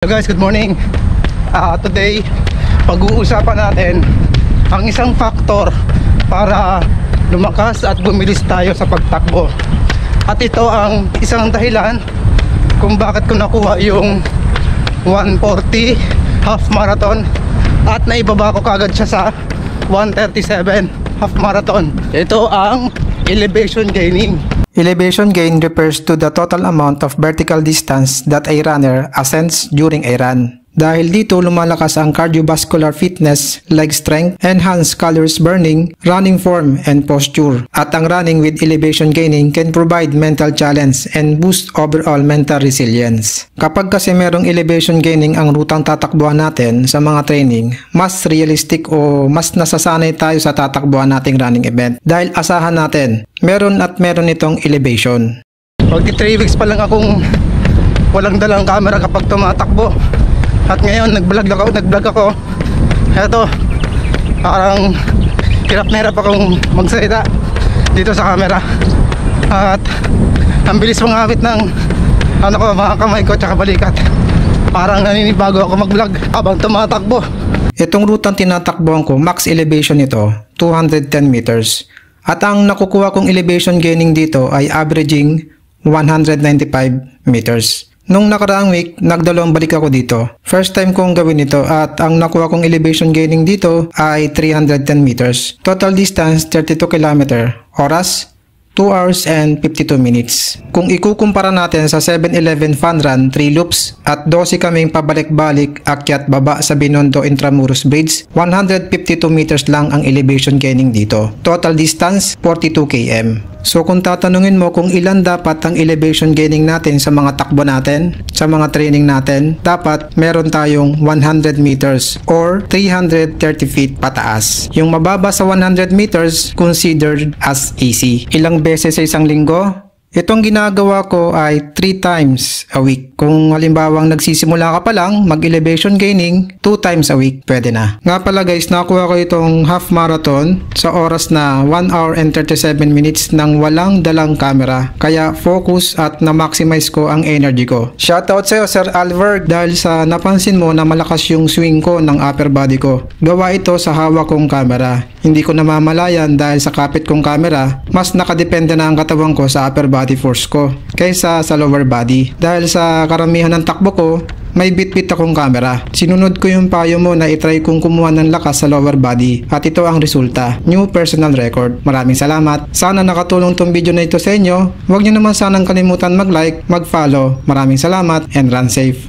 Hello guys, good morning. Today, pag-uusapan natin ang isang factor para lumakas at bumilis tayo sa pagtakbo. At ito ang isang dahilan kung bakit ko nakuha yung 140 half marathon at naibaba ko kagad siya sa 137 half marathon. Ito ang elevation gaining. Elevation gain refers to the total amount of vertical distance that a runner ascends during a run. Dahil dito lumalakas ang cardiovascular fitness, leg strength, enhance calories burning, running form, and posture. At ang running with elevation gaining can provide mental challenge and boost overall mental resilience. Kapag kasi merong elevation gaining ang rutang tatakbuhan natin sa mga training, mas realistic o mas nasasanay tayo sa tatakbuhan nating running event. Dahil asahan natin, meron itong elevation. Magti 3 weeks pa lang akong walang dalang camera kapag tumatakbo. At ngayon nag-vlog ako. Eto, parang hirap na hirap akong magsalita dito sa camera. At ang bilis mangawit ng mga kamay ko tsaka balikat. Parang naninibago ako mag-vlog habang tumatakbo. Itong rutang tinatakbuhan ko, max elevation nito 210 meters. At ang nakukuha kong elevation gaining dito ay averaging 195 meters. Nung nakaraang week, nagdalawang balik ako dito. First time kong gawin ito at ang nakuha kong elevation gaining dito ay 310 meters. Total distance 32 km. Oras 2 hours and 52 minutes. Kung ikukumpara natin sa 7-Eleven Fun Run 3 loops at 12 kaming pabalik-balik akyat baba sa Binondo Intramuros Bridge, 152 meters lang ang elevation gaining dito. Total distance 42 km. So kung tatanungin mo kung ilan dapat ang elevation gaining natin sa mga takbo natin, sa mga training natin, dapat meron tayong 100 meters or 330 feet pataas. Yung mababa sa 100 meters considered as easy. Ilang beses sa isang linggo? Itong ginagawa ko ay 3 times a week. Kung halimbawang nagsisimula ka pa lang mag-elevation gaining, 2 times a week, pwede na. Nga pala guys, nakuha ko itong half marathon sa oras na 1 hour and 37 minutes nang walang dalang camera. Kaya focus at na-maximize ko ang energy ko. Shoutout sa'yo Sir Alberg dahil sa napansin mo na malakas yung swing ko ng upper body ko. Gawa ito sa hawak kong camera. Hindi ko namamalayan dahil sa kapit kong camera, mas nakadepende na ang katawan ko sa upper body force ko kaysa sa lower body. Dahil sa karamihan ng takbo ko, may bit-bit akong camera. Sinunod ko yung payo mo na itry kong kumuha ng lakas sa lower body at ito ang resulta. New personal record. Maraming salamat. Sana nakatulong tong video na ito sa inyo. Huwag nyo naman sanang kalimutan mag-like, mag-follow. Maraming salamat and run safe.